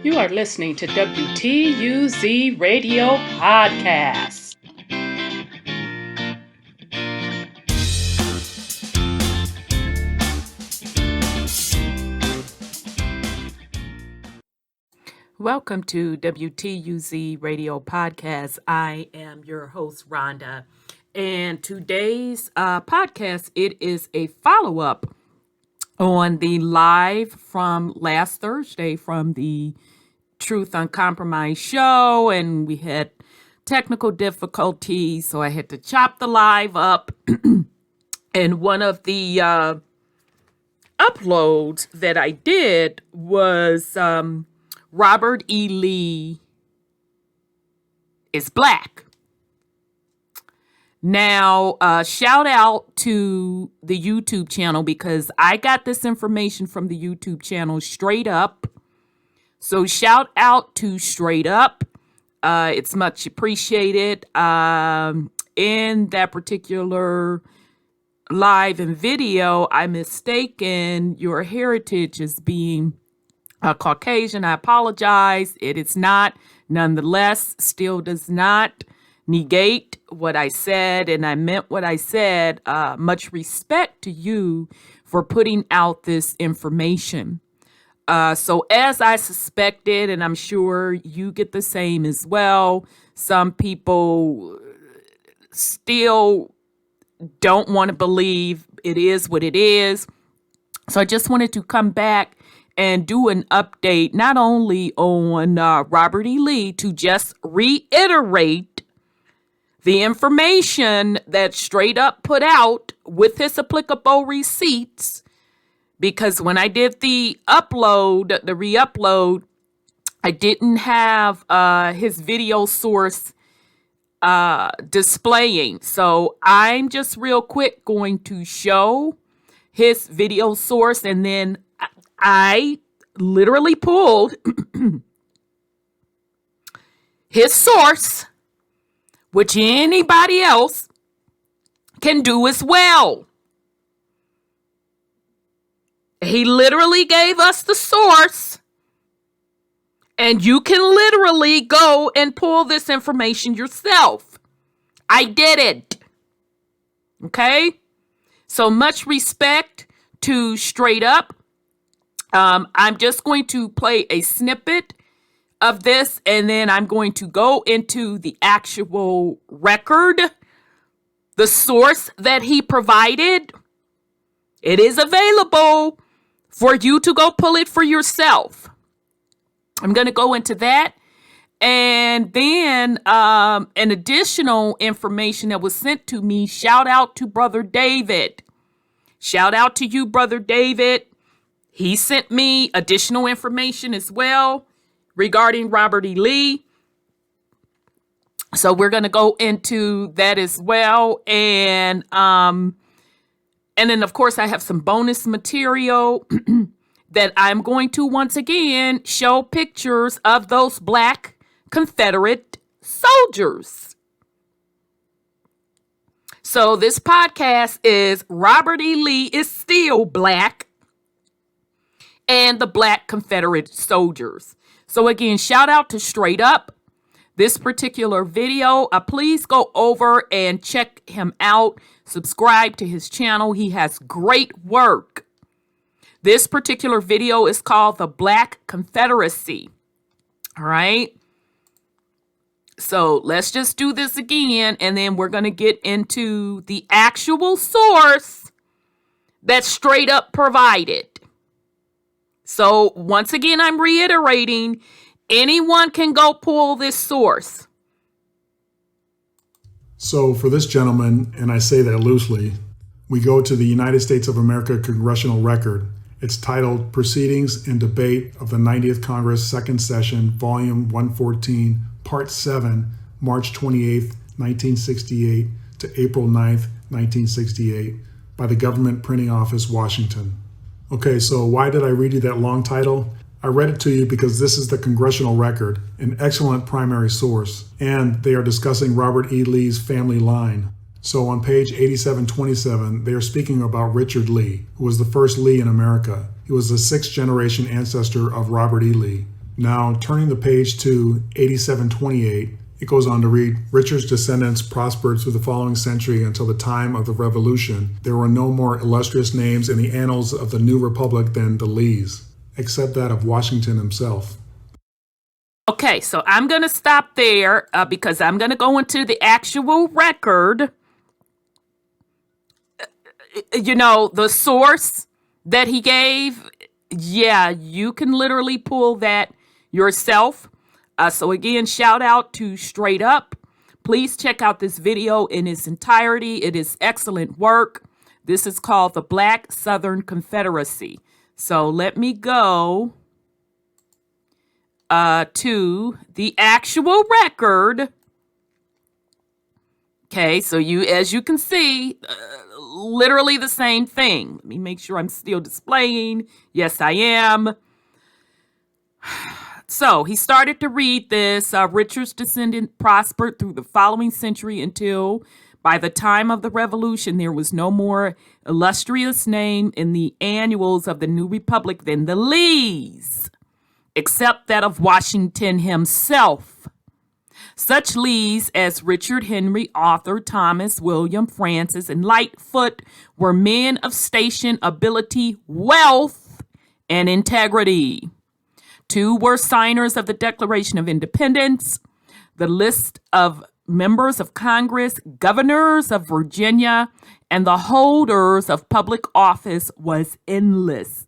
You are listening to WTUZ Radio Podcast. Welcome to WTUZ Radio Podcast. I am your host, Rhonda. And today's podcast, it is a follow-up on the live from last Thursday from the Truth Uncompromised show, and we had technical difficulties, so I had to chop the live up. And one of the uploads that I did was Robert E. Lee is Black. Now, shout out to the YouTube channel because I got this information from the YouTube channel straight up. So shout out to Straight Up. It's much appreciated. In that particular live and video, I mistaken your heritage as being Caucasian. I apologize. It is not. Nonetheless, still does not negate what I said, and I meant what I said. Much respect to you for putting out this information. So as I suspected, and I'm sure you get the same as well, some people still don't want to believe it is what it is. So I just wanted to come back and do an update, not only on Robert E. Lee, to just reiterate the information that Straight Up put out with his applicable receipts. Because when I did the upload, the re-upload, I didn't have his video source displaying. So I'm just real quick going to show his video source, and then I literally pulled his source, which anybody else can do as well. He literally gave us the source, and you can literally go and pull this information yourself. I did it. Okay? So much respect to Straight Up. I'm just going to play a snippet of this, and then I'm going to go into the actual record, the source that he provided. It is available for you to go pull it for yourself. I'm going to go into that. And then an additional information that was sent to me. Shout out to Brother David. Shout out to you, Brother David. He sent me additional information as well regarding Robert E. Lee. So we're going to go into that as well. And then, of course, I have some bonus material that I'm going to, once again, show pictures of those Black Confederate soldiers. So this podcast is Robert E. Lee is Still Black and the Black Confederate Soldiers. So again, shout out to Straight Up. This particular video, please go over and check him out. Subscribe to his channel. He has great work. This particular video is called The Black Confederacy. All right. So let's just do this again, and then we're going to get into the actual source that Straight Up provided. So once again, I'm reiterating, anyone can go pull this source. So for this gentleman, and I say that loosely, we go to the United States of America Congressional Record. It's titled Proceedings and Debate of the 90th Congress, Second Session, Volume 114, Part 7, March 28th, 1968 to April 9th, 1968, by the Government Printing Office, Washington. Okay, so why did I read you that long title? I read it to you because this is the Congressional Record, an excellent primary source, and they are discussing Robert E. Lee's family line. So on page 8727, they are speaking about Richard Lee, who was the first Lee in America. He was the sixth generation ancestor of Robert E. Lee. Now, turning the page to 8728, it goes on to read, Richard's descendants prospered through the following century until the time of the Revolution. There were no more illustrious names in the annals of the new republic than the Lees, except that of Washington himself. Okay, so I'm going to stop there because I'm going to go into the actual record. You know, the source that he gave, yeah, you can literally pull that yourself. So again, shout out to Straight Up. Please check out this video in its entirety. It is excellent work. This is called the Black Southern Confederacy. So let me go to the actual record. Okay, so as you can see, literally the same thing. Let me make sure I'm still displaying. Yes, I am. So he started to read this. Richard's descendant prospered through the following century until by the time of the Revolution, there was no more illustrious name in the annals of the new republic than the Lees, except that of Washington himself. Such Lees as Richard Henry, Arthur, Thomas, William, Francis, and Lightfoot were men of station, ability, wealth, and integrity. 2 were signers of the Declaration of Independence. The list of members of Congress, governors of Virginia, and the holders of public office was endless.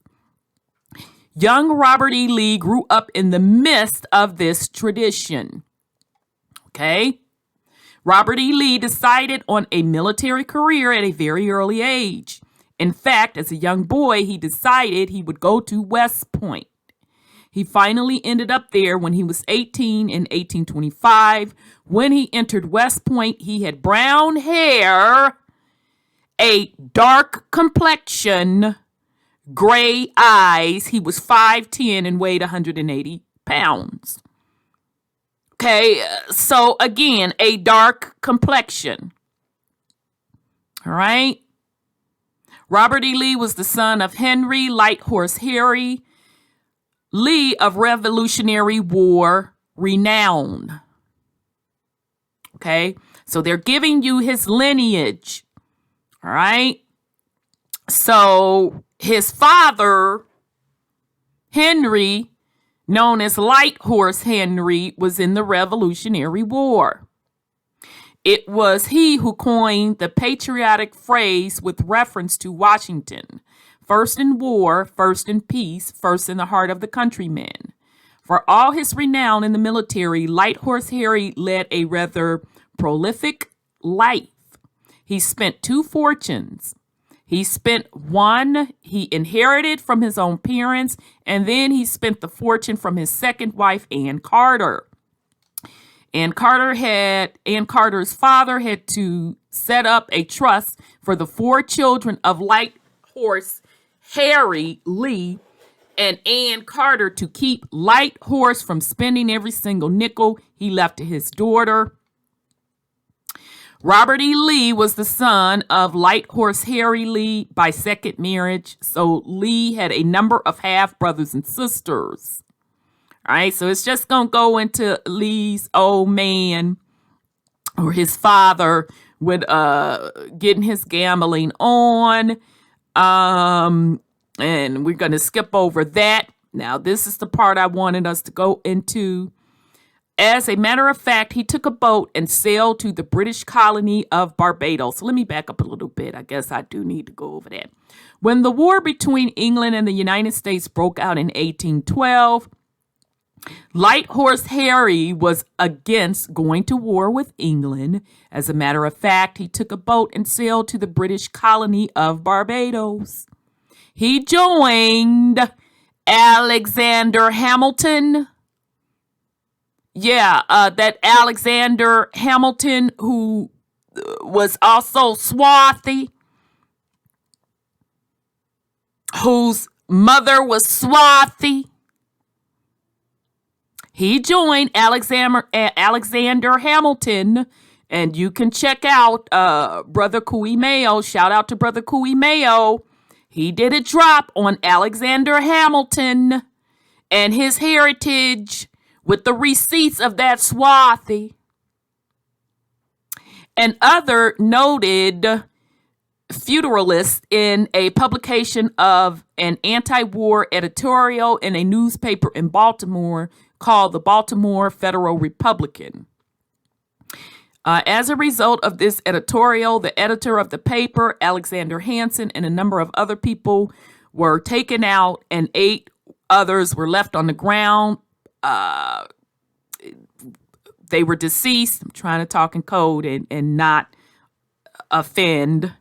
Young Robert E. Lee grew up in the midst of this tradition. Okay? Robert E. Lee decided on a military career at a very early age. In fact, as a young boy, he decided he would go to West Point. He finally ended up there when he was 18 in 1825. When he entered West Point, he had brown hair, a dark complexion, gray eyes. He was 5'10" and weighed 180 pounds. Okay, so again, a dark complexion. All right. Robert E. Lee was the son of Henry Light Horse Harry Lee of Revolutionary War renown. Okay, so they're giving you his lineage. All right. So his father, Henry, known as Light Horse Henry, was in the Revolutionary War. It was he who coined the patriotic phrase with reference to Washington. First in war, first in peace, first in the heart of the countrymen. For all his renown in the military, Light Horse Harry led a rather prolific life. He spent 2 fortunes. He spent one he inherited from his own parents, and then he spent the fortune from his second wife, Ann Carter. Ann Carter's father had to set up a trust for the 4 children of Light Horse Harry Lee and Ann Carter to keep Light Horse from spending every single nickel he left to his daughter. Robert E. Lee was the son of Light Horse Harry Lee by second marriage, so Lee had a number of half-brothers and sisters. All right, so it's just going to go into Lee's old man or his father with getting his gambling on. And we're going to skip over that. Now, this is the part I wanted us to go into. As a matter of fact, he took a boat and sailed to the British colony of Barbados. So let me back up a little bit. I guess I do need to go over that. When the war between England and the United States broke out in 1812, Light Horse Harry was against going to war with England. As a matter of fact, he took a boat and sailed to the British colony of Barbados. He joined Alexander Hamilton. Yeah, that Alexander Hamilton who was also swarthy, whose mother was swarthy. He joined Alexander Hamilton, and you can check out Brother Cooey Mayo. Shout out to Brother Cooey Mayo. He did a drop on Alexander Hamilton and his heritage with the receipts of that swarthy and other noted feudalists in a publication of an anti-war editorial in a newspaper in Baltimore called the Baltimore Federal Republican. As a result of this editorial, the editor of the paper, Alexander Hansen, and a number of other people were taken out, and 8 others were left on the ground. They were deceased. I'm trying to talk in code and not offend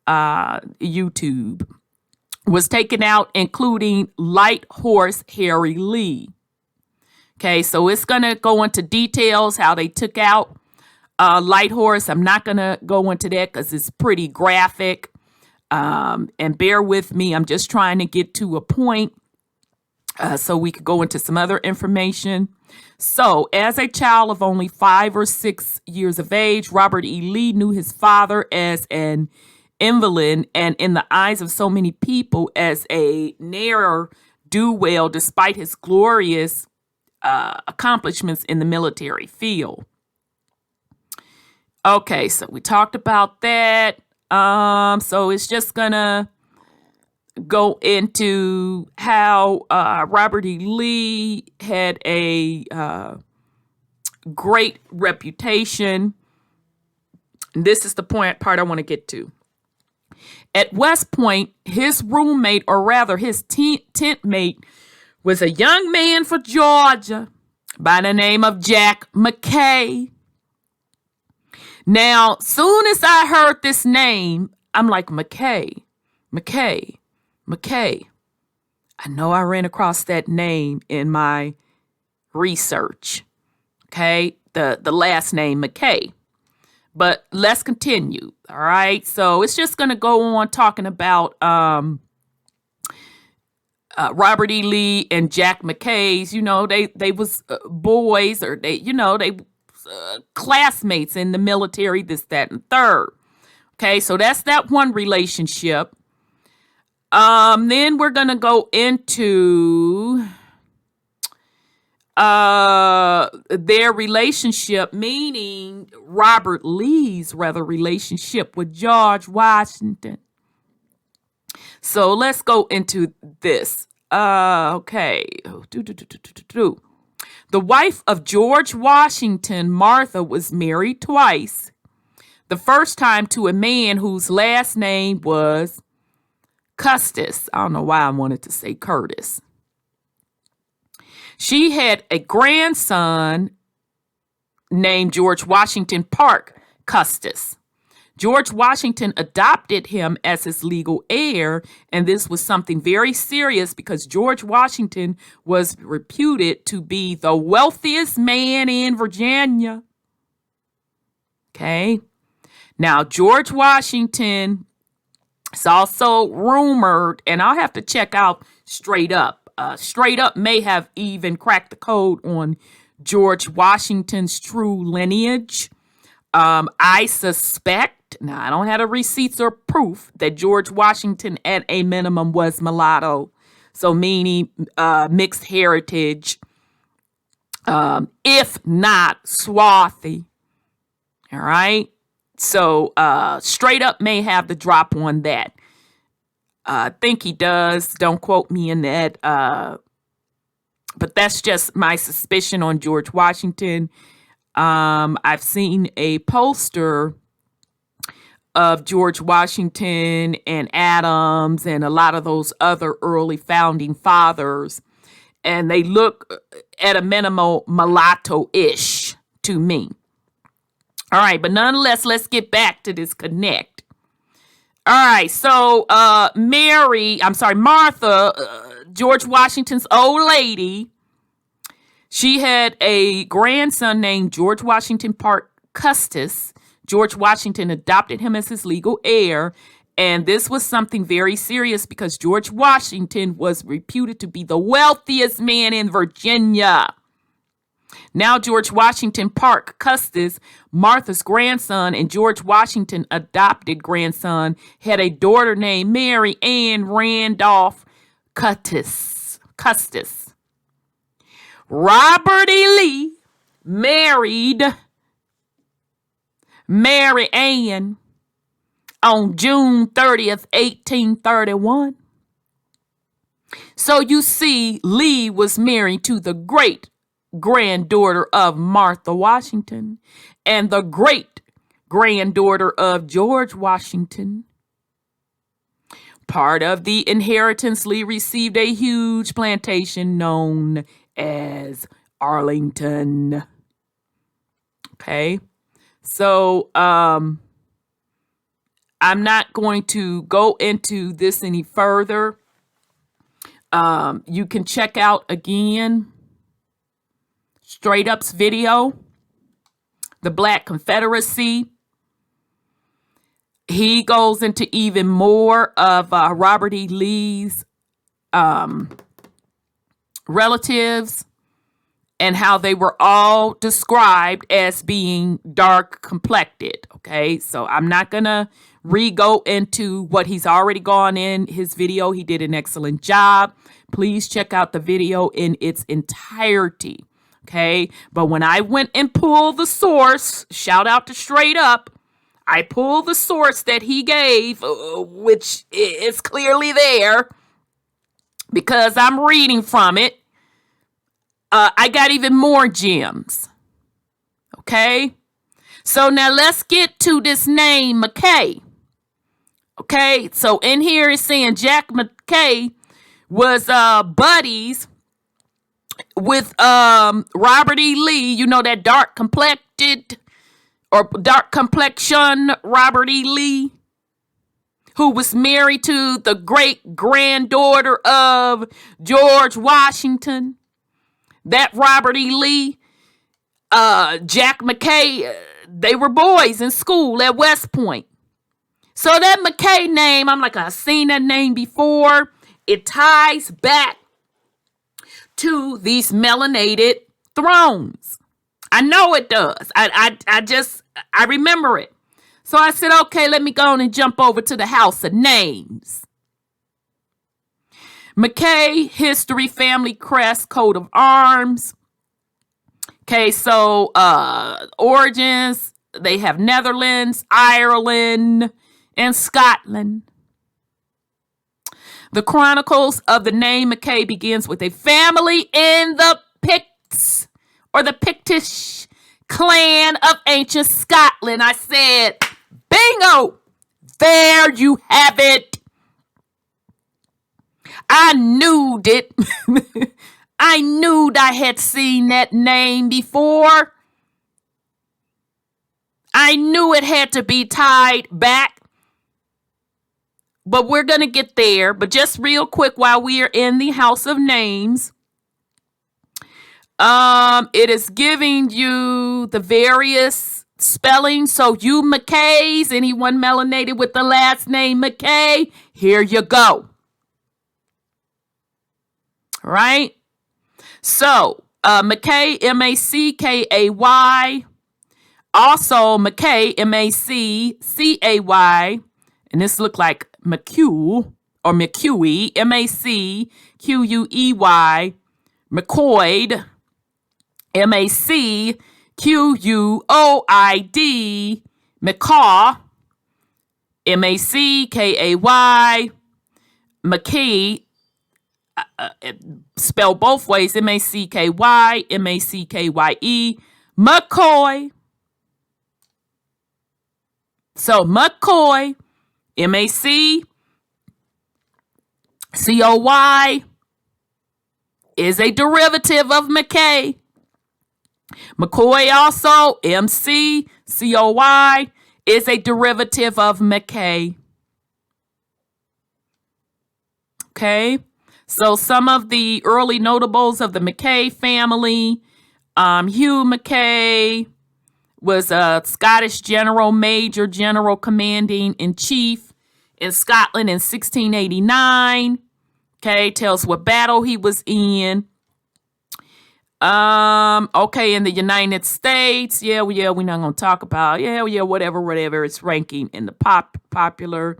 YouTube. Was taken out, including Light Horse Harry Lee. Okay, so it's going to go into details how they took out Light Horse. I'm not going to go into that because it's pretty graphic. And bear with me. I'm just trying to get to a point so we could go into some other information. So, as a child of only 5 or 6 years of age, Robert E. Lee knew his father as an invalid and, in the eyes of so many people, as a ne'er-do-well despite his glorious accomplishments in the military field. Okay, so we talked about that. So it's just gonna go into how Robert E. Lee had a great reputation. This is the part I want to get to. At West Point, his roommate, or rather his tent mate, was a young man from Georgia by the name of Jack McKay. Now, soon as I heard this name, I'm like, McKay. I know I ran across that name in my research. Okay, the last name McKay. But let's continue. All right, so it's just going to go on talking about Robert E. Lee and Jack McKay's. You know, they was boys, or they classmates in the military, this, that, and third. Okay, so that's that one relationship. Then we're going to go into their relationship, meaning Robert Lee's relationship with George Washington. So let's go into this. Okay. The wife of George Washington, Martha, was married twice. The first time to a man whose last name was Custis. I don't know why I wanted to say Curtis. She had a grandson named George Washington Parke Custis. George Washington adopted him as his legal heir, and this was something very serious because George Washington was reputed to be the wealthiest man in Virginia. Okay. Now, George Washington is also rumored, and I'll have to check out Straight Up. Straight Up may have even cracked the code on George Washington's true lineage. I suspect, now I don't have the receipts or proof, that George Washington at a minimum was mulatto. So meaning mixed heritage, if not swarthy. All right. So Straight Up may have the drop on that. I think he does. Don't quote me in that. But that's just my suspicion on George Washington. I've seen a poster of George Washington and Adams and a lot of those other early founding fathers, and they look at a minimum mulatto-ish to me. All right, but nonetheless, let's get back to this connect. All right, so Martha, George Washington's old lady, she had a grandson named George Washington Parke Custis. George Washington adopted him as his legal heir, and this was something very serious because George Washington was reputed to be the wealthiest man in Virginia. Now, George Washington Parke Custis, Martha's grandson, and George Washington adopted grandson, had a daughter named Mary Ann Randolph Custis. Robert E. Lee married Mary Ann on June 30th, 1831. So you see, Lee was married to the great granddaughter of Martha Washington and the great granddaughter of George Washington. Part of the inheritance, Lee received a huge plantation known as Arlington. Okay, so I'm not going to go into this any further. You can check out again Straight Up's video, the Black Confederacy. He goes into even more of Robert E. Lee's relatives and how they were all described as being dark complected. Okay, so I'm not gonna re-go into what he's already gone in his video. He did an excellent job. Please check out the video in its entirety. Okay, but when I went and pulled the source, shout out to Straight Up, I pulled the source that he gave, which is clearly there because I'm reading from it. I got even more gems. Okay, so now let's get to this name McKay. Okay, so in here it's saying Jack McKay was buddies with Robert E. Lee, you know, that dark complected or dark complexion Robert E. Lee, who was married to the great granddaughter of George Washington. That Robert E. Lee, Jack McKay, they were boys in school at West Point. So that McKay name, I'm like, I've seen that name before. It ties back to these melanated thrones. I know it does. I remember it. So I said, okay, let me go on and jump over to the house of names. McKay, history, family crest, coat of arms. Okay, so origins, they have Netherlands, Ireland, and Scotland. The chronicles of the name McKay begins with a family in the Picts, or the Pictish clan of ancient Scotland. I said, bingo! There you have it. I knew it. I knew I had seen that name before. I knew it had to be tied back. But we're going to get there. But just real quick while we are in the house of names. It is giving you the various spellings. So you McKays, anyone melanated with the last name McKay, here you go. Right? So, McKay, M-A-C-K-A-Y. Also, McKay, M-A-C-C-A-Y. And this looked like McHugh or McHuey, M-A-C-Q-U-E-Y. McCoyd, M-A-C-Q-U-O-I-D. McCaw, M-A-C-K-A-Y. McKay, spelled both ways, M-A-C-K-Y, M-A-C-K-Y-E, McCoy. So McCoy, M-A-C-C-O-Y, is a derivative of McKay. McCoy also, M-C-C-O-Y, is a derivative of McKay. Okay. So some of the early notables of the McKay family, Hugh McKay was a Scottish general, major general commanding in chief in Scotland in 1689. Okay, tells what battle he was in. Okay, in the United States, we're not gonna talk about, whatever, it's ranking in the popular.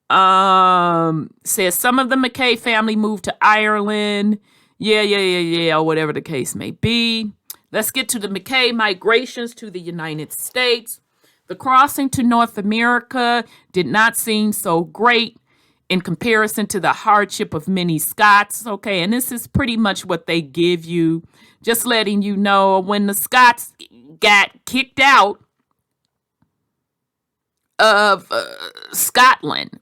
Says some of the McKay family moved to Ireland. or whatever the case may be. Let's get to the McKay migrations to the United States. The crossing to North America did not seem so great in comparison to the hardship of many Scots. Okay, and this is pretty much what they give you, just letting you know when the Scots got kicked out of Scotland.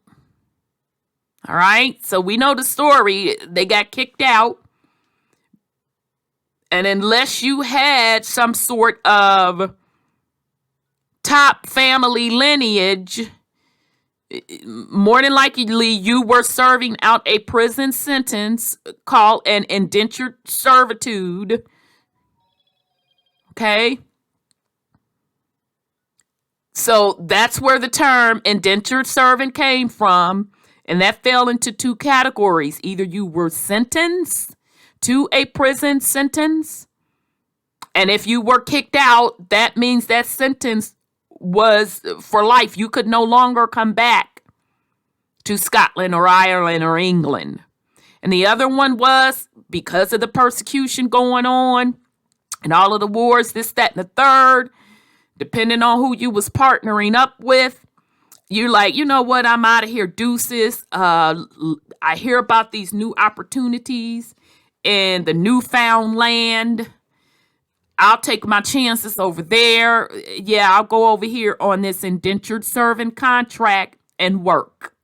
All right, so we know the story. They got kicked out. And unless you had some sort of top family lineage, more than likely you were serving out a prison sentence called an indentured servitude. Okay? So that's where the term indentured servant came from. And that fell into two categories. Either you were sentenced to a prison sentence, and if you were kicked out, that means that sentence was for life. You could no longer come back to Scotland or Ireland or England. And the other one was because of the persecution going on and all of the wars, this, that, and the third, depending on who you was partnering up with, you're like, you know what, I'm out of here, deuces. I hear about these new opportunities in the newfound land. I'll take my chances over there. Yeah, I'll go over here on this indentured servant contract and work.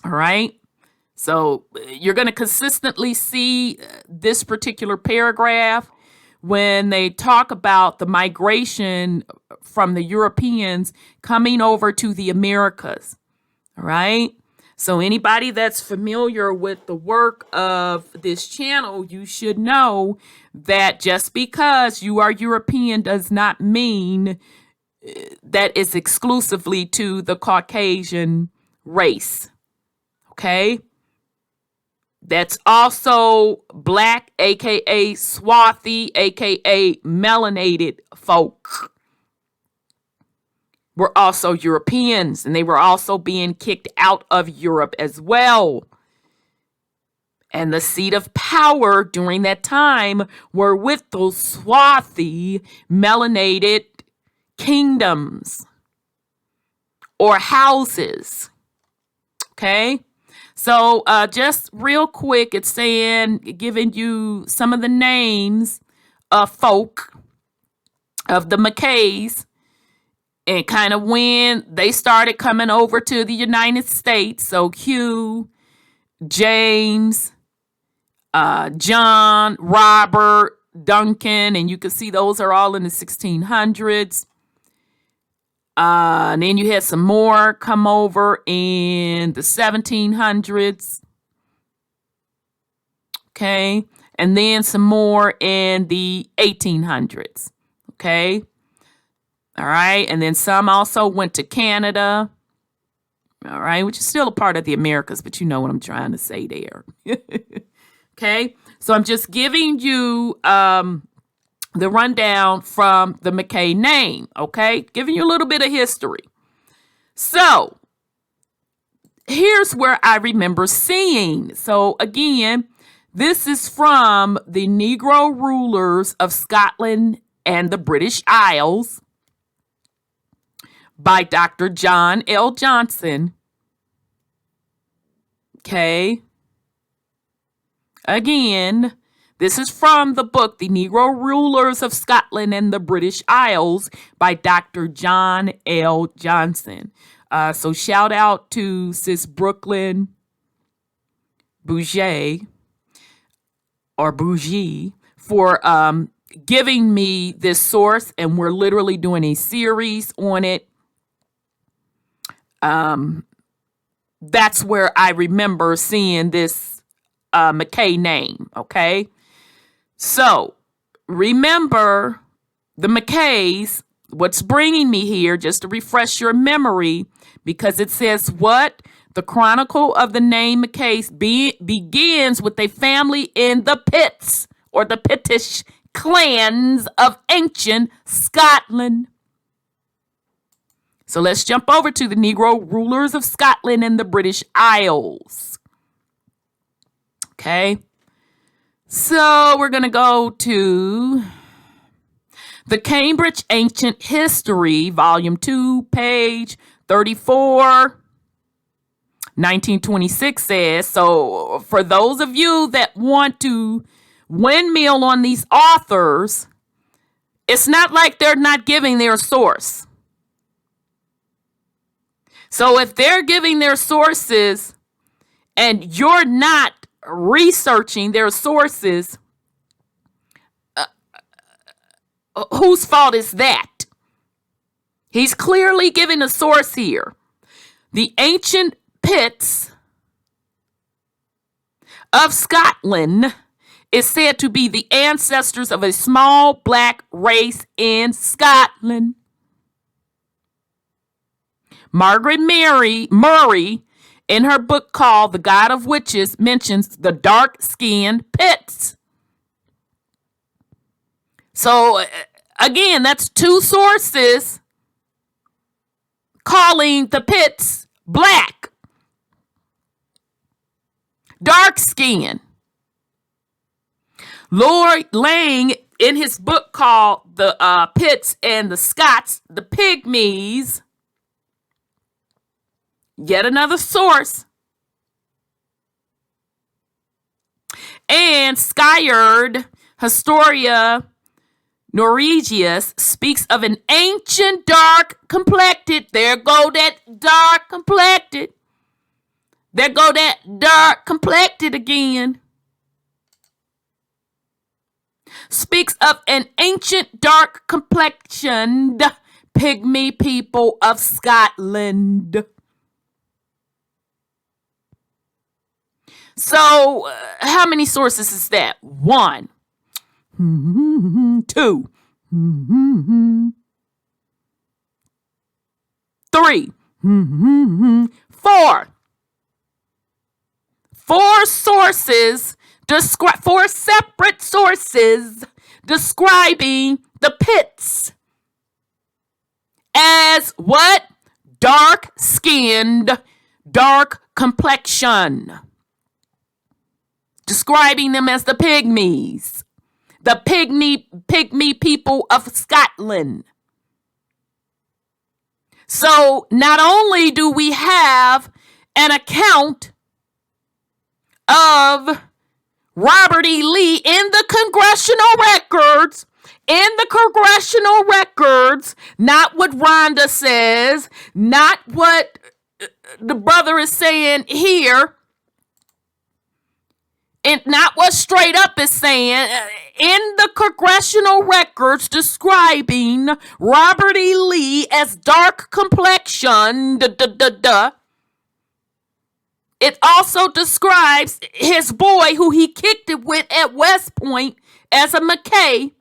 All right. So you're going to consistently see this particular paragraph when they talk about the migration from the Europeans coming over to the Americas. All right. So anybody that's familiar with the work of this channel, you should know that just because you are European does not mean that it's exclusively to the Caucasian race. Okay? That's also black, aka swarthy, aka melanated folk. Were also Europeans, and they were also being kicked out of Europe as well. And the seat of power during that time were with those swarthy, melanated kingdoms or houses. Okay? So just real quick, it's saying, giving you some of the names of folk, of the McKays, and kind of when they started coming over to the United States. So Hugh, James, John, Robert, Duncan, and you can see those are all in the 1600s. And then you had some more come over in the 1700s. Okay. And then some more in the 1800s. Okay. All right. And then some also went to Canada. All right. Which is still a part of the Americas, but you know what I'm trying to say there. Okay. So I'm just giving you the rundown from the McKay name. Okay. Giving you a little bit of history. So here's where I remember seeing. So again, this is from the Negro rulers of Scotland and the British Isles by Dr. John L. Johnson. Okay. Again, this is from the book, The Negro Rulers of Scotland and the British Isles by Dr. John L. Johnson. So shout out to Sis Brooklyn Bougie or Bougie for giving me this source, and we're literally doing a series on it. That's where I remember seeing this McKay name, okay? So, remember the McKays, what's bringing me here, just to refresh your memory, because it says what? The chronicle of the name McKay begins with a family in the Pitts, or the Pittish clans of ancient Scotland. So let's jump over to the Negro rulers of Scotland and the British Isles. Okay. So we're going to go to the Cambridge Ancient History, Volume 2, page 34. 1926 says, so for those of you that want to windmill on these authors, it's not like they're not giving their source. So if they're giving their sources and you're not researching their sources, whose fault is that? He's clearly giving a source here. The ancient Pits of Scotland is said to be the ancestors of a small black race in Scotland. Margaret Murray, in her book called The God of Witches, mentions the dark-skinned Pits. So, again, that's two sources calling the Pits black. Dark skin. Lord Lang, in his book called The Pits and the Scots, the Pygmies, yet another source. And Skyard, Historia Norwegius, speaks of an ancient dark-complected. There go that dark-complected. There go that dark-complected again. Speaks of an ancient dark-complexioned pygmy people of Scotland. So, how many sources is that? 1, 2, 3, 4. 4 sources, four separate sources describing the Pits as what? Dark-skinned, dark complexion. Describing them as the Pygmies, the pygmy people of Scotland. So not only do we have an account of Robert E. Lee in the congressional records, not what Rhonda says, not what the brother is saying here, and not what Straight Up is saying, in the congressional records describing Robert E. Lee as dark complexion, It also describes his boy who he kicked it with at West Point as a McKay.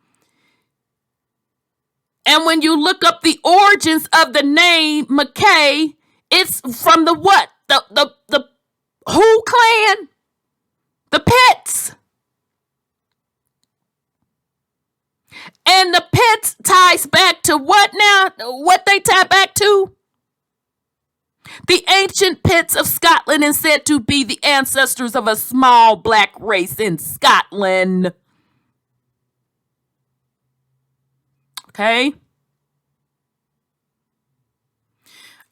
And when you look up the origins of the name McKay, it's from the what? The who clan? The Pits. And the Pits ties back to what now? What they tie back to? The ancient Pits of Scotland is said to be the ancestors of a small black race in Scotland. Okay.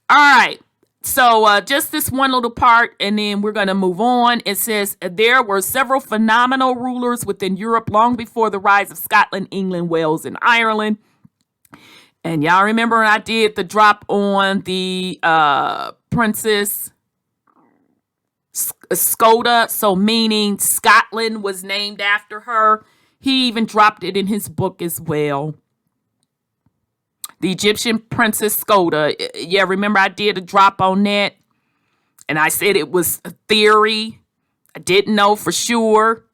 All right. So just this one little part, and then we're going to move on. It says, there were several phenomenal rulers within Europe long before the rise of Scotland, England, Wales, and Ireland. And y'all remember I did the drop on the Princess Skoda, so meaning Scotland was named after her. He even dropped it in his book as well. The Egyptian Princess Skoda. Yeah, remember I did a drop on that? And I said it was a theory. I didn't know for sure.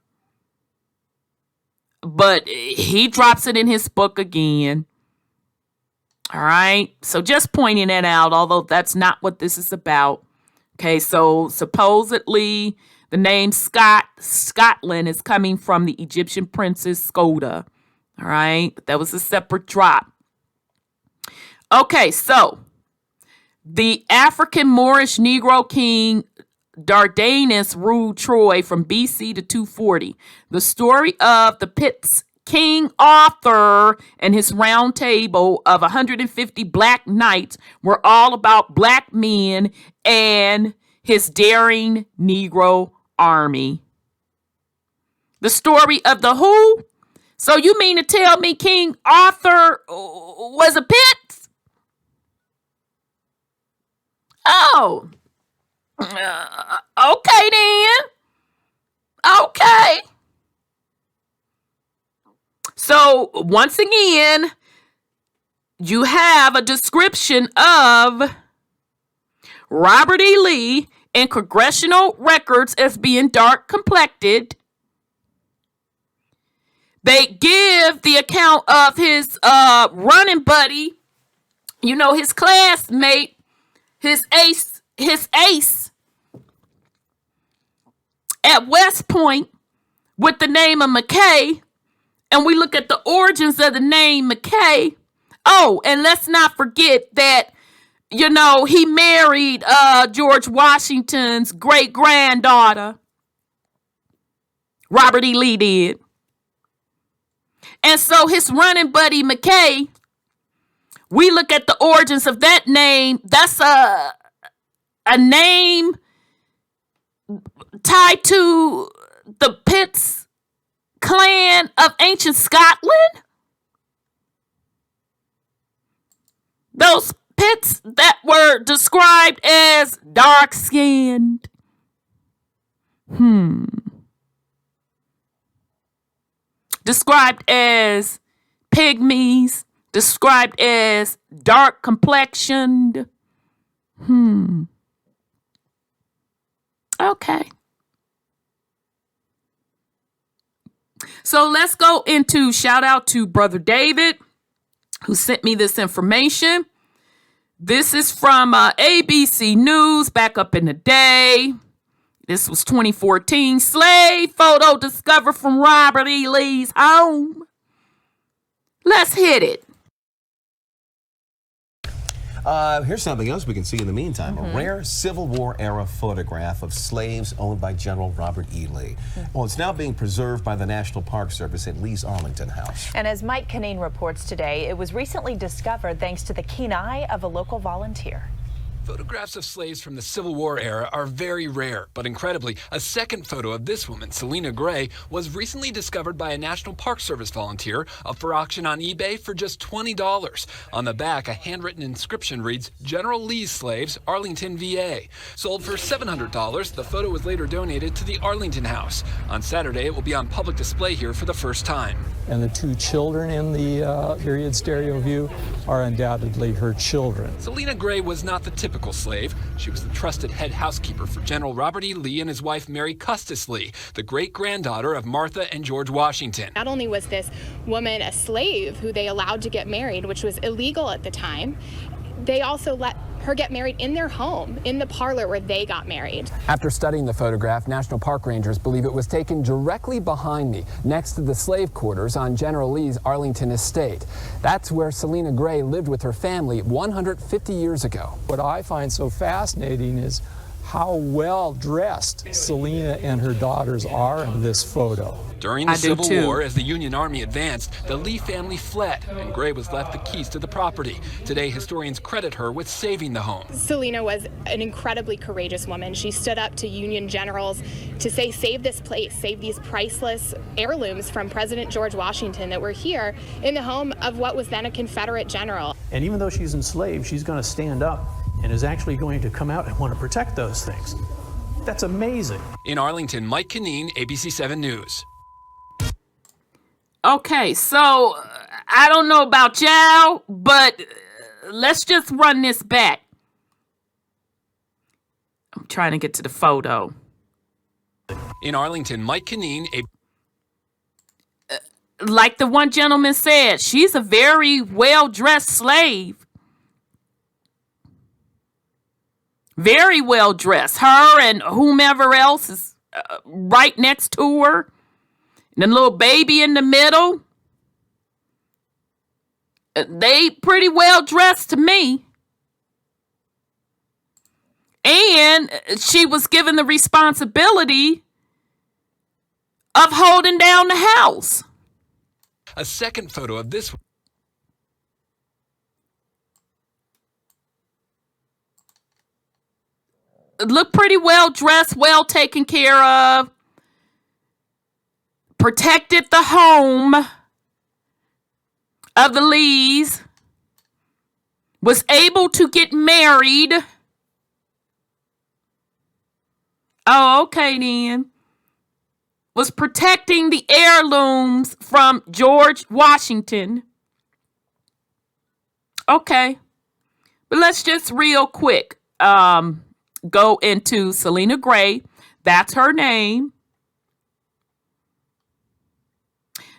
But he drops it in his book again. All right. So just pointing that out, although that's not what this is about. Okay, so supposedly the name Scotland is coming from the Egyptian Princess Skoda. All right. But that was a separate drop. Okay, so the African Moorish Negro king Dardanus ruled Troy from BC to 240. The story of the Pitt's King Arthur and his round table of 150 black knights were all about black men and his daring Negro army. The story of the who? So you mean to tell me King Arthur was a Pitt? Oh. Okay then. Okay. So once again, you have a description of Robert E. Lee in congressional records as being dark complected. They give the account of his running buddy, his classmate, his ace at West Point with the name of McKay. And we look at the origins of the name McKay. Oh, and let's not forget that, he married George Washington's great-granddaughter. Robert E. Lee did. And so his running buddy McKay, we look at the origins of that name. That's a name tied to the Pitts clan of ancient Scotland. Those Pitts that were described as dark-skinned. Described as pygmies. Described as dark complexioned. Okay. So let's go into shout out to Brother David, who sent me this information. This is from ABC News back up in the day. This was 2014. Slave photo discovered from Robert E. Lee's home. Let's hit it. Here's something else we can see in the meantime. A rare Civil War era photograph of slaves owned by General Robert E. Lee. Well, it's now being preserved by the National Park Service at Lee's Arlington house. And as Mike Canine reports today, it was recently discovered thanks to the keen eye of a local volunteer. Photographs of slaves from the Civil War era are very rare, but incredibly, a second photo of this woman, Selena Gray, was recently discovered by a National Park Service volunteer, up for auction on eBay for just $20. On the back, a handwritten inscription reads, General Lee's Slaves, Arlington, VA. Sold for $700, the photo was later donated to the Arlington House. On Saturday, it will be on public display here for the first time. And the two children in the period stereo view are undoubtedly her children. Selena Gray was not the typical slave. She was the trusted head housekeeper for General Robert E. Lee and his wife Mary Custis Lee, the great-granddaughter of Martha and George Washington. Not only was this woman a slave who they allowed to get married, which was illegal at the time, they also let her get married in their home, in the parlor where they got married. After studying the photograph, National Park Rangers believe it was taken directly behind me, next to the slave quarters on General Lee's Arlington estate. That's where Selena Gray lived with her family 150 years ago. What I find so fascinating is how well dressed Selena and her daughters are in this photo. During the Civil War, as the Union Army advanced, the Lee family fled, and Gray was left the keys to the property. Today, historians credit her with saving the home. Selena was an incredibly courageous woman. She stood up to Union generals to say, save this place, save these priceless heirlooms from President George Washington that were here in the home of what was then a Confederate general. And even though she's enslaved, she's going to stand up and is actually going to come out and want to protect those things. That's amazing. In Arlington, Mike Canine, ABC 7 News. Okay, so I don't know about y'all, but let's just run this back. I'm trying to get to the photo. In Arlington, Mike Canine, like the one gentleman said, she's a very well-dressed slave. Very well-dressed. Her and whomever else is right next to her. And the little baby in the middle. They pretty well dressed to me. And she was given the responsibility of holding down the house. A second photo of this looked pretty well dressed, well taken care of, protected the home of the Lees, was able to get married. Oh, okay then. Was protecting the heirlooms from George Washington. Okay. But let's just real quick go into Selena Gray. That's her name.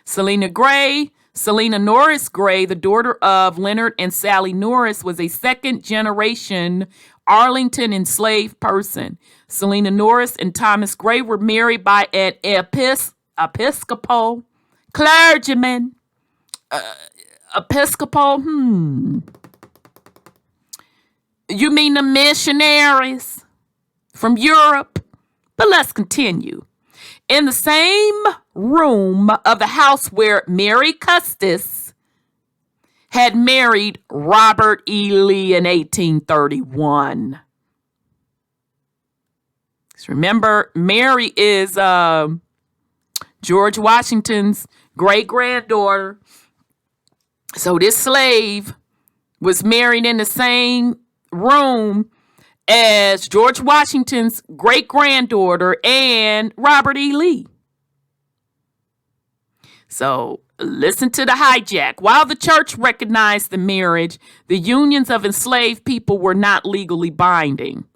Selena Gray. Selena Norris Gray, the daughter of Leonard and Sally Norris, was a second-generation Arlington enslaved person. Selena Norris and Thomas Gray were married by an Episcopal clergyman. Episcopal, You mean the missionaries from Europe? But let's continue. In the same room of the house where Mary Custis had married Robert E. Lee in 1831. So remember, Mary is George Washington's great-granddaughter. So this slave was married in the same room as George Washington's great-granddaughter and Robert E. Lee. So listen to the hijack. While the church recognized the marriage, the unions of enslaved people were not legally binding.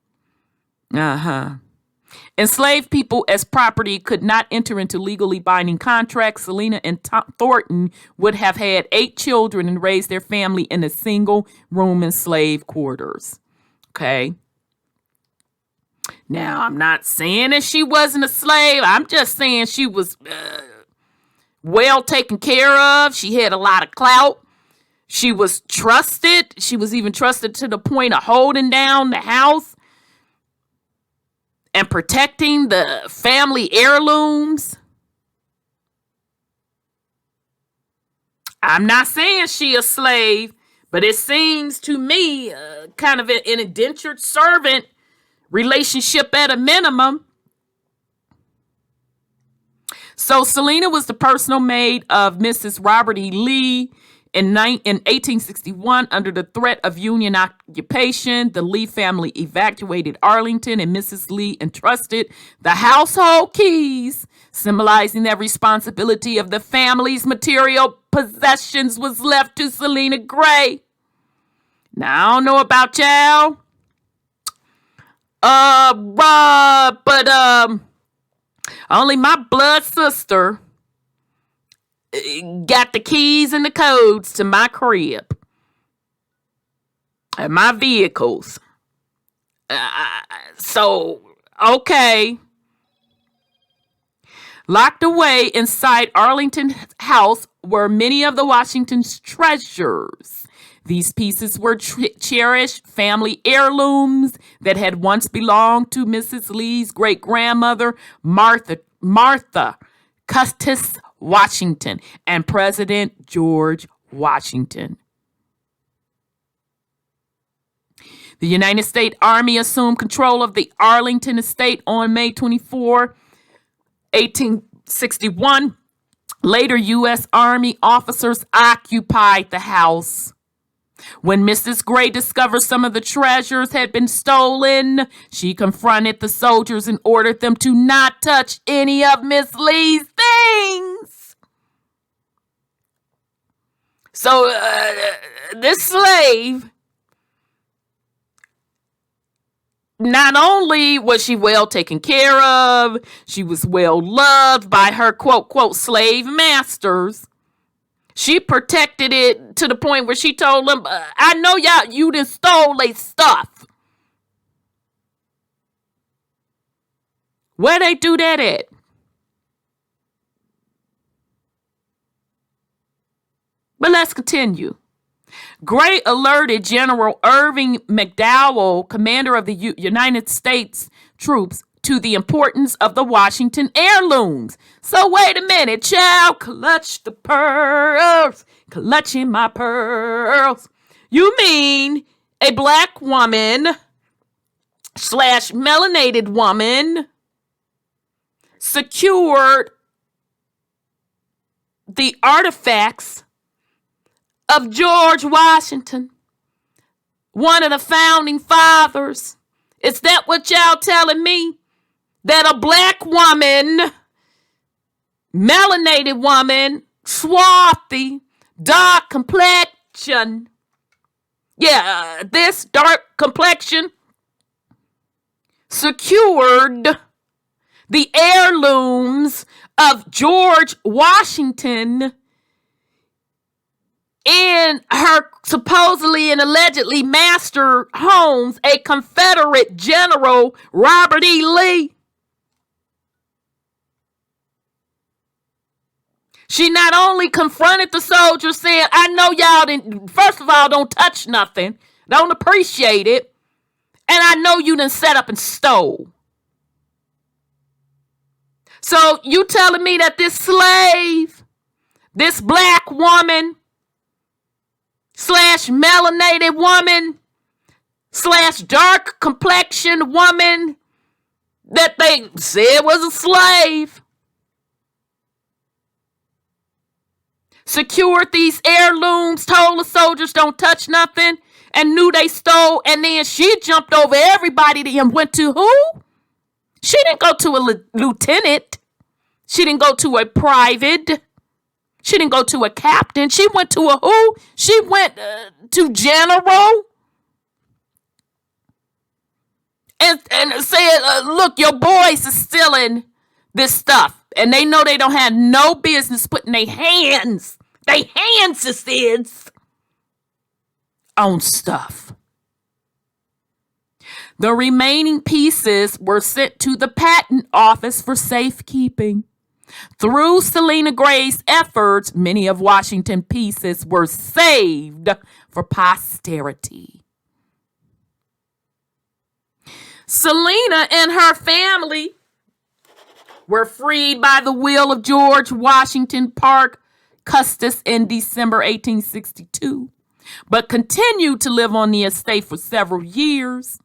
Enslaved people as property could not enter into legally binding contracts. Selena and Thornton would have had 8 children and raised their family in a single room in slave quarters. Okay. Now, I'm not saying that she wasn't a slave. I'm just saying she was well taken care of. She had a lot of clout. She was trusted. She was even trusted to the point of holding down the house and protecting the family heirlooms. I'm not saying she a slave, but it seems to me kind of an indentured servant relationship at a minimum. So Selena was the personal maid of Mrs. Robert E. Lee. In 1861, under the threat of Union occupation, the Lee family evacuated Arlington, and Mrs. Lee entrusted the household keys, symbolizing that responsibility of the family's material possessions was left to Selena Gray. Now, I don't know about y'all, but only my blood sister got the keys and the codes to my crib and my vehicles. So, okay. Locked away inside Arlington House were many of the Washington's treasures. These pieces were cherished family heirlooms that had once belonged to Mrs. Lee's great-grandmother, Martha Custis Washington, and President George Washington. The United States Army assumed control of the Arlington estate on May 24, 1861. Later, U.S. Army officers occupied the house. When Mrs. Gray discovered some of the treasures had been stolen, she confronted the soldiers and ordered them to not touch any of Miss Lee's things. So, this slave, not only was she well taken care of, she was well loved by her quote, quote, slave masters. She protected it to the point where she told them, I know you done stole their stuff. Where they do that at? But let's continue. Gray alerted General Irving McDowell, commander of the United States troops, to the importance of the Washington heirlooms. So wait a minute, child, clutch the pearls, clutching my pearls. You mean a black woman / melanated woman secured the artifacts of George Washington, one of the founding fathers? Is that what y'all telling me? That a black woman, melanated woman, swarthy, dark complexion, this dark complexion secured the heirlooms of George Washington in her supposedly and allegedly master homes, a Confederate General, Robert E. Lee. She not only confronted the soldiers saying, I know y'all didn't, first of all, don't touch nothing, don't appreciate it, and I know you done set up and stole. So you telling me that this slave, this black woman / melanated woman / dark complexion woman that they said was a slave, secured these heirlooms, told the soldiers don't touch nothing, and knew they stole, and then she jumped over everybody and went to who? She didn't go to a lieutenant. She didn't go to a private. She didn't go to a captain. She went to a who? She went to general and said, look, your boys are stealing this stuff. And they know they don't have no business putting their hands it is, on stuff. The remaining pieces were sent to the patent office for safekeeping. Through Selena Gray's efforts, many of Washington's pieces were saved for posterity. Selena and her family were freed by the will of George Washington Parke Custis in December 1862, but continued to live on the estate for several years.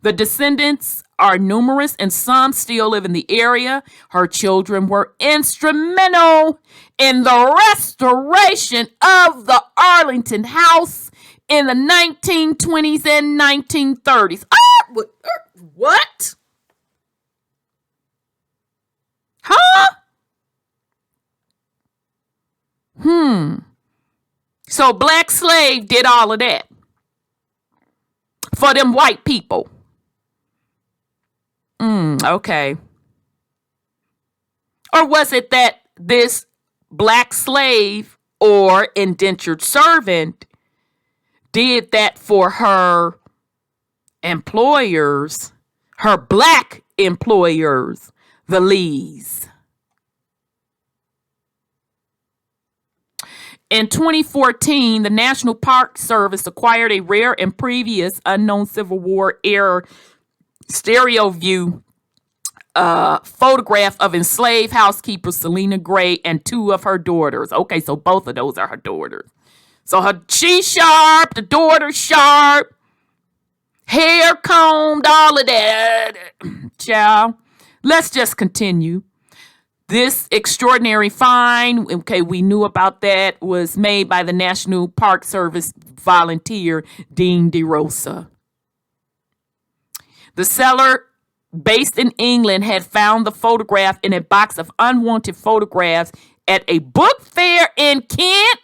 The descendants are numerous and some still live in the area. Her children were instrumental in the restoration of the Arlington house in the 1920s and 1930s. What? Huh? So black slave did all of that for them white people. Okay. Or was it that this black slave or indentured servant did that for her employers, her black employers, the Lees? In 2014, the National Park Service acquired a rare and previous unknown Civil War era stereo view photograph of enslaved housekeeper Selena Gray and two of her daughters. Okay, so both of those are her daughters. So she's sharp, the daughter's sharp, hair combed, all of that. Child, let's just continue. This extraordinary find, okay, we knew about that, was made by the National Park Service volunteer, Dean DeRosa. The seller, based in England, had found the photograph in a box of unwanted photographs at a book fair in Kent,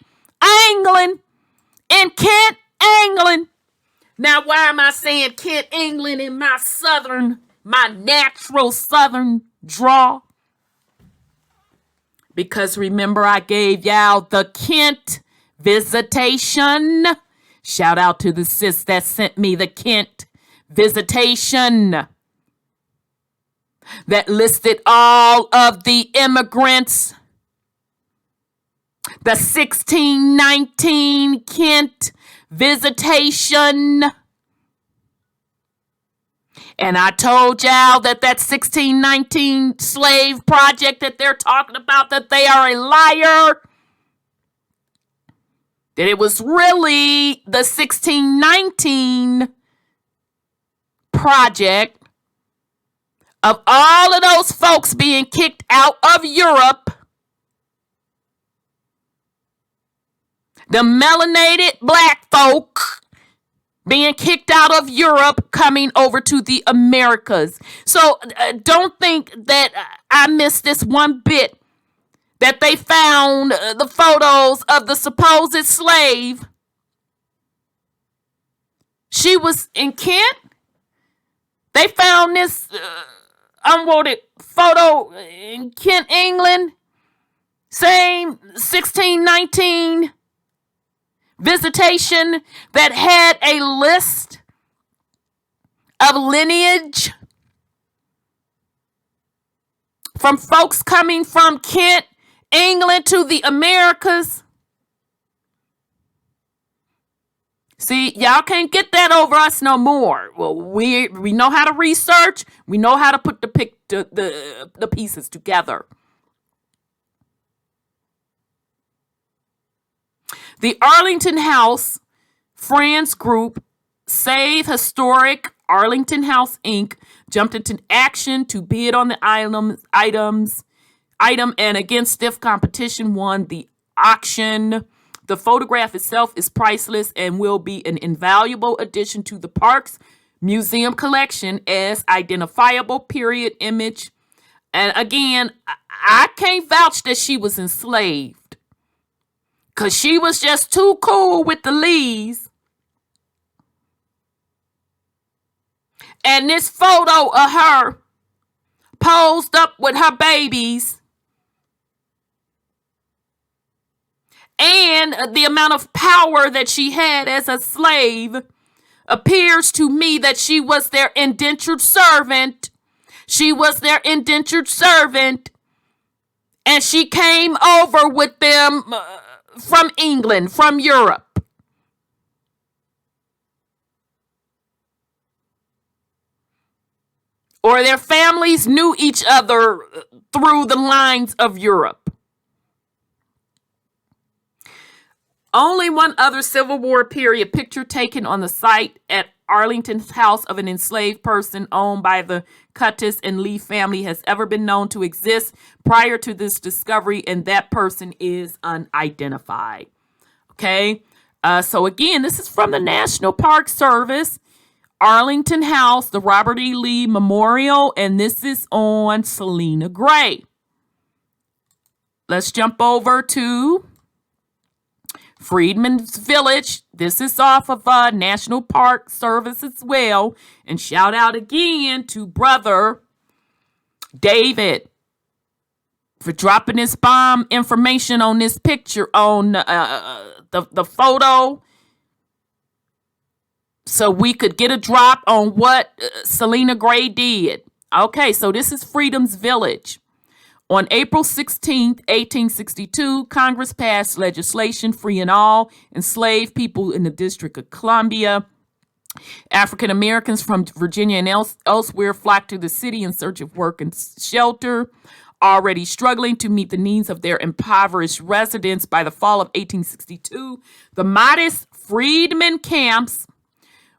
England. Now, why am I saying Kent, England in my natural southern drawl? Because remember, I gave y'all the Kent Visitation. Shout out to the sis that sent me the Kent Visitation that listed all of the immigrants. The 1619 Kent Visitation. And I told y'all that 1619 slave project that they're talking about, that they are a liar. That it was really the 1619 project of all of those folks being kicked out of Europe. The melanated black folk being kicked out of Europe, coming over to the Americas. So don't think that I missed this one bit, that they found the photos of the supposed slave. She was in Kent. They found this unwanted photo in Kent, England. Same 1619 visitation that had a list of lineage from folks coming from Kent, England to the Americas. See, y'all can't get that over us no more. Well, we know how to research. We know how to put the pieces together. The Arlington House Friends Group, Save Historic Arlington House Inc., jumped into action to bid on the item and against stiff competition won the auction. The photograph itself is priceless and will be an invaluable addition to the park's museum collection as identifiable period image. And again, I can't vouch that she was enslaved, because she was just too cool with the Lees. And this photo of her posed up with her babies, and the amount of power that she had as a slave, appears to me that she was their indentured servant. She was their indentured servant. And she came over with them from England, from Europe. Or their families knew each other through the lines of Europe. Only one other Civil War period picture taken on the site at Arlington's house of an enslaved person owned by the Cuttis and Lee family has ever been known to exist prior to this discovery, and that person is unidentified. Okay, so again, this is from the National Park Service, Arlington House, the Robert E. Lee Memorial, and this is on Selena Gray. Let's jump over to Freedmen's Village. This is off of National Park Service as well. And shout out again to brother David for dropping this bomb information on this picture, on the photo, so we could get a drop on what Selena Gray did. Okay, so this is Freedom's Village. On April 16th, 1862, Congress passed legislation freeing all enslaved people in the District of Columbia. African Americans from Virginia and elsewhere flocked to the city in search of work and shelter. Already struggling to meet the needs of their impoverished residents by the fall of 1862, the modest freedmen camps,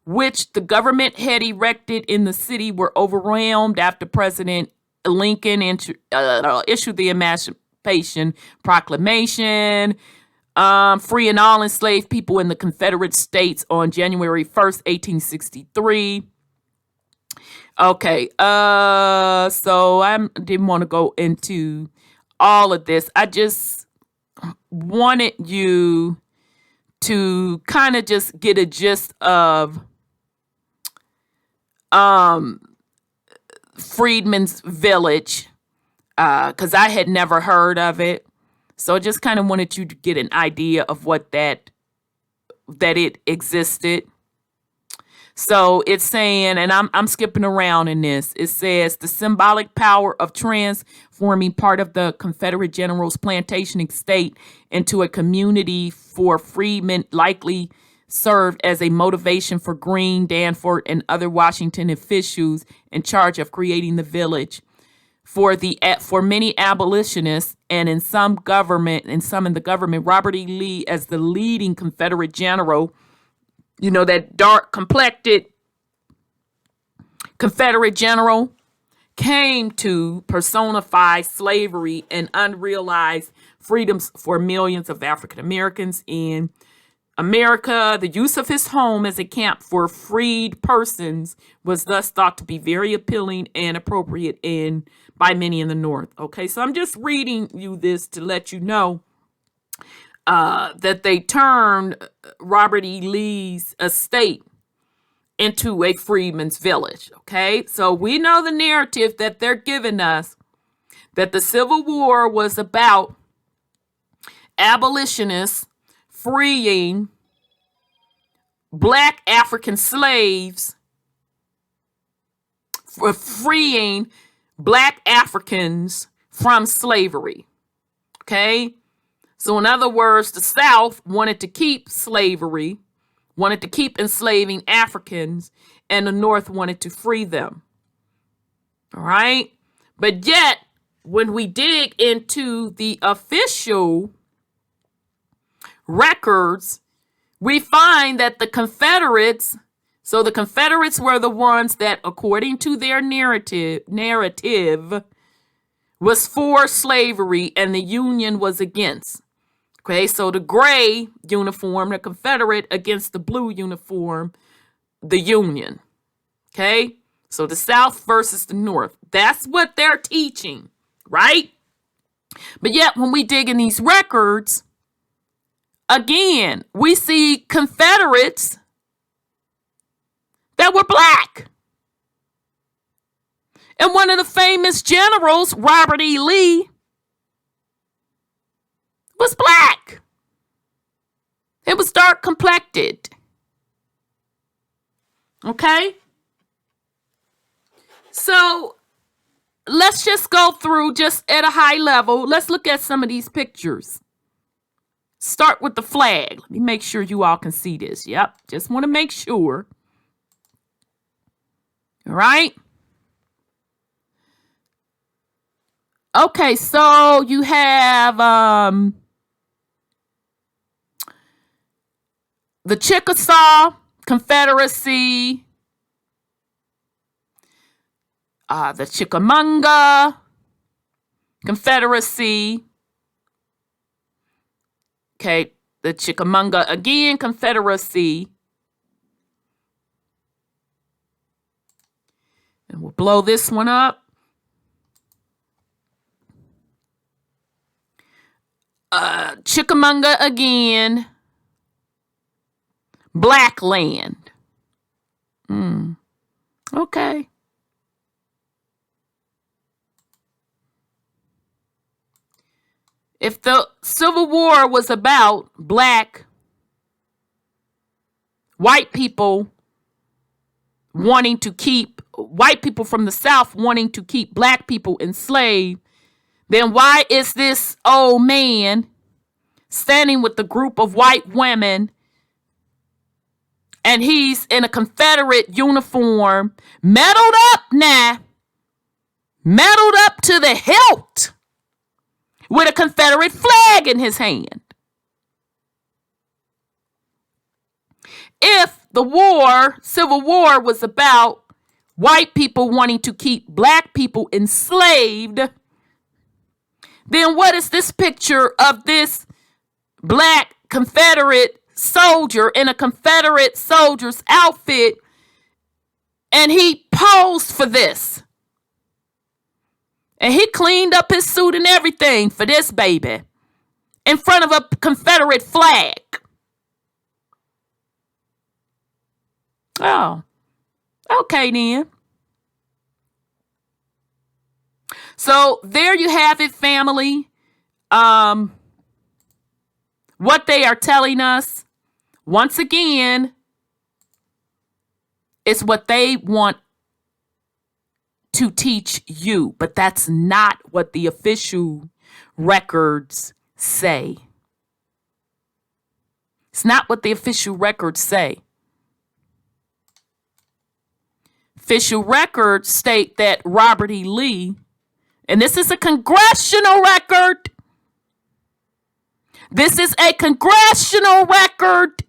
which the government had erected in the city, were overwhelmed after President Lincoln issued the Emancipation Proclamation, freeing all enslaved people in the Confederate States on January 1st, 1863. Okay, so I didn't want to go into all of this. I just wanted you to kind of just get a gist of Freedmen's Village, because I had never heard of it. So I just kind of wanted you to get an idea of what that it existed. So it's saying, and I'm skipping around in this, it says the symbolic power of transforming part of the Confederate general's plantation estate into a community for freedmen likely served as a motivation for Greene, Danforth, and other Washington officials in charge of creating the village. For many abolitionists and in some in the government, Robert E. Lee as the leading Confederate general, that dark complected Confederate general, came to personify slavery and unrealized freedoms for millions of African Americans in America. The use of his home as a camp for freed persons was thus thought to be very appealing and appropriate by many in the North. Okay, so I'm just reading you this to let you know that they turned Robert E. Lee's estate into a freedman's village. Okay, so we know the narrative that they're giving us, that the Civil War was about abolitionists freeing Black African slaves, for freeing Black Africans from slavery. Okay, so in other words, the South wanted to keep slavery, wanted to keep enslaving Africans, and the North wanted to free them. All right. But yet, when we dig into the official records, we find that the Confederates were the ones that, according to their narrative, was for slavery and the Union was against. Okay, so the gray uniform, the Confederate, against the blue uniform, the Union. Okay, so the South versus the North. That's what they're teaching, right? But yet, when we dig in these records, again, we see Confederates that were Black. And one of the famous generals, Robert E. Lee, was Black. It was dark complected. Okay? So let's just go through just at a high level. Let's look at some of these pictures. Start with the flag. Let me make sure you all can see this. Yep. Just want to make sure. All right. Okay, so you have the Chickasaw Confederacy, the Chickamauga Confederacy. Okay, the Chickamauga again Confederacy. And we'll blow this one up. Chickamauga again. Black land. Okay. If the Civil War was about white people from the South wanting to keep Black people enslaved, then why is this old man standing with a group of white women and he's in a Confederate uniform, medaled up to the hilt with a Confederate flag in his hand? If the Civil War was about white people wanting to keep Black people enslaved, then what is this picture of this Black Confederate soldier in a Confederate soldier's outfit, and he posed for this? And he cleaned up his suit and everything for this baby in front of a Confederate flag. Oh, okay then. So there you have it, family. What they are telling us, once again, is what they want to teach you, but that's not what the official records say. It's not what the official records say. Official records state that Robert E. Lee, and this is a congressional record. This is a congressional record.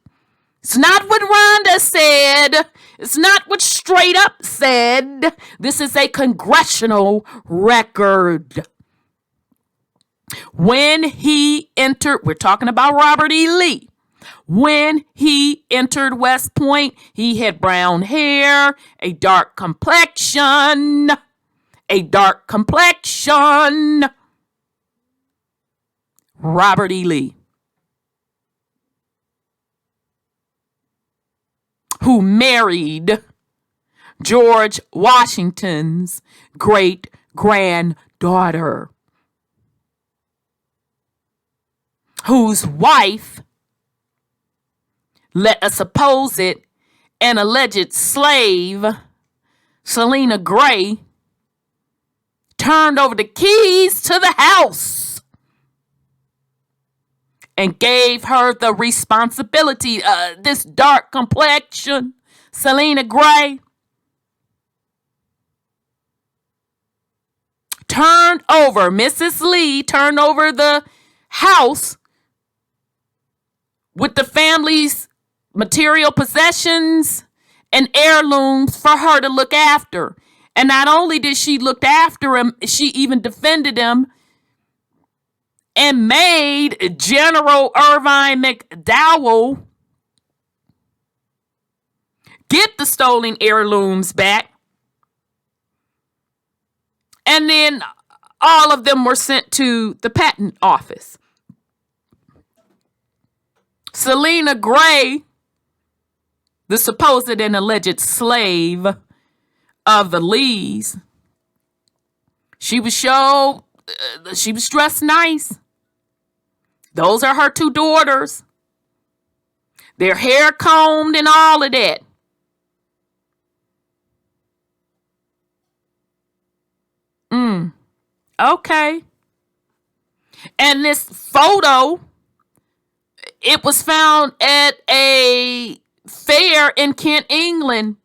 It's not what Rhonda said. It's not what Straight Up said. This is a congressional record. When he entered, we're talking about Robert E. Lee. When he entered West Point, he had brown hair, a dark complexion. Robert E. Lee, who married George Washington's great-granddaughter, whose wife, let us suppose it, an alleged slave, Selena Gray, turned over the keys to the house and gave her the responsibility. This dark complexion, Selena Gray, Mrs. Lee turned over the house with the family's material possessions and heirlooms for her to look after. And not only did she look after him, she even defended him and made General Irvine McDowell get the stolen heirlooms back. And then all of them were sent to the patent office. Selena Gray, the supposed and alleged slave of the Lees, she was dressed nice. Those are her two daughters. Their hair combed and all of that. Okay. And this photo, it was found at a fair in Kent, England.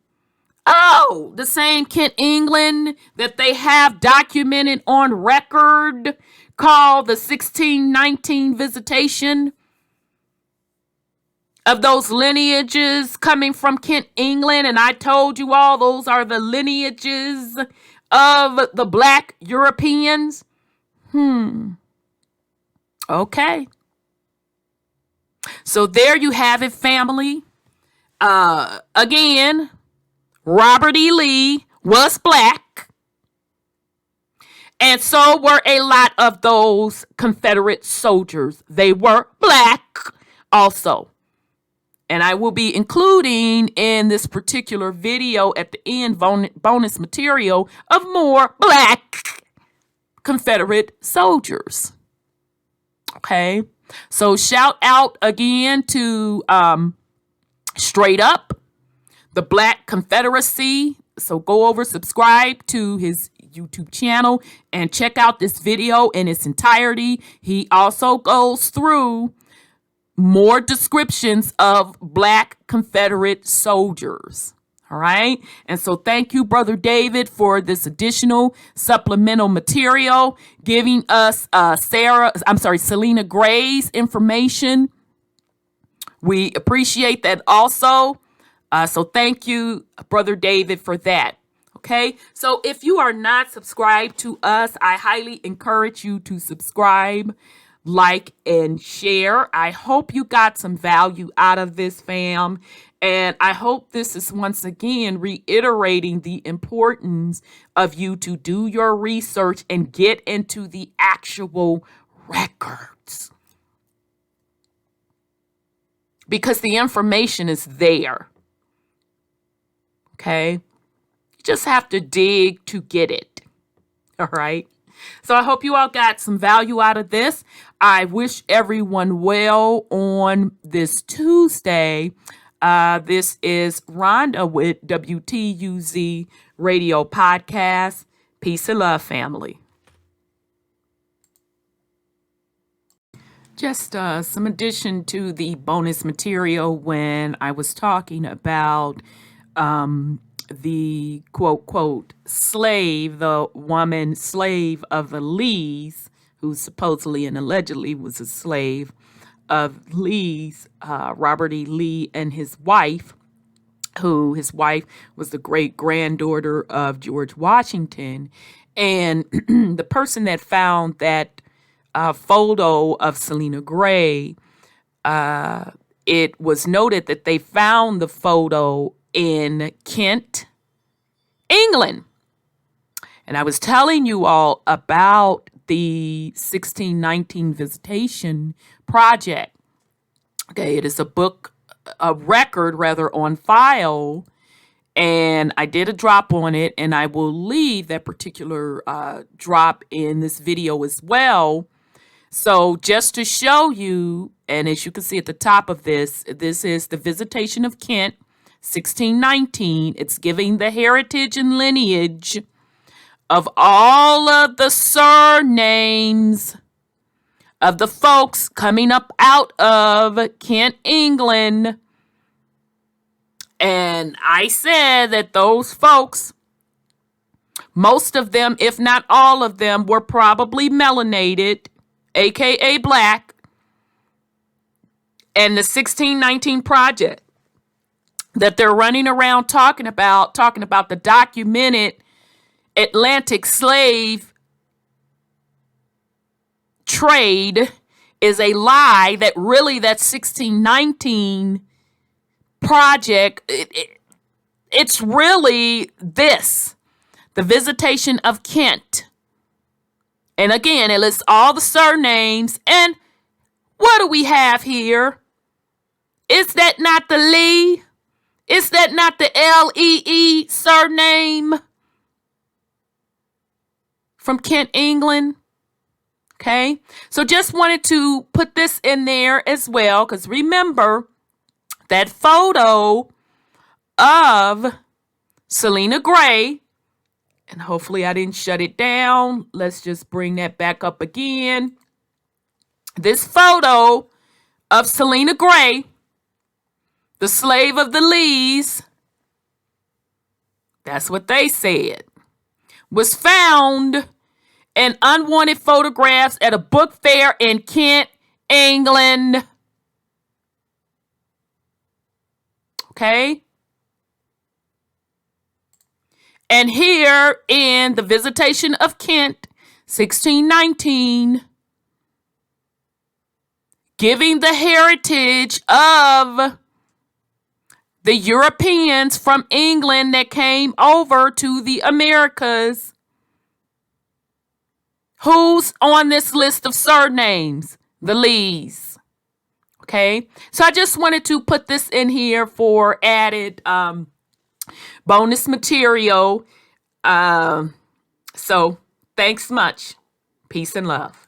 Oh, the same Kent, England that they have documented on record, called the 1619 Visitation of those lineages coming from Kent, England. And I told you all those are the lineages of the Black Europeans. Okay. So there you have it, family. Again, Robert E. Lee was Black. And so were a lot of those Confederate soldiers. They were Black also. And I will be including in this particular video at the end bonus material of more Black Confederate soldiers. Okay. So shout out again to Straight Up, the Black Confederacy. So go over, subscribe to his YouTube channel and check out this video in its entirety. He also goes through more descriptions of Black Confederate soldiers. All right. And so thank you, Brother David, for this additional supplemental material, giving us Selena Gray's information. We appreciate that also. So thank you, Brother David, for that. Okay. So if you are not subscribed to us, I highly encourage you to subscribe, like, and share. I hope you got some value out of this, fam. And I hope this is once again reiterating the importance of you to do your research and get into the actual records. Because the information is there. Okay? You just have to dig to get it. All right? So I hope you all got some value out of this. I wish everyone well on this Tuesday. This is Rhonda with WTUZ Radio Podcast. Peace and love, family. Just some addition to the bonus material when I was talking about the quote slave, the woman slave of the Lees, who supposedly and allegedly was a slave of Lee's, Robert E. Lee and his wife, who his wife was the great granddaughter of George Washington. And the person that found that photo of Selena Gray, it was noted that they found the photo in Kent, England. And I was telling you all about the 1619 Visitation Project. Okay, it is a record rather, on file. And I did a drop on it, and I will leave that particular drop in this video as well. So just to show you, and as you can see at the top of this, this is the Visitation of Kent, 1619. It's giving the heritage and lineage of all of the surnames of the folks coming up out of Kent, England. And I said that those folks, most of them, if not all of them, were probably melanated, aka black. And the 1619 Project that they're running around talking about the documented Atlantic slave trade is a lie. That really, that 1619 project, it's really this, the Visitation of Kent. And again, it lists all the surnames. And what do we have here? Is that not the Lee? Is that not the Lee surname from Kent, England? Okay, so just wanted to put this in there as well, because remember that photo of Selena Gray, and hopefully I didn't shut it down. Let's just bring that back up again. This photo of Selena Gray, the slave of the Lees, that's what they said, was found in unwanted photographs at a book fair in Kent, England. Okay? And here in the Visitation of Kent, 1619, giving the heritage of the Europeans from England that came over to the Americas. Who's on this list of surnames? The Lees. Okay, so I just wanted to put this in here for added bonus material. So thanks much. Peace and love.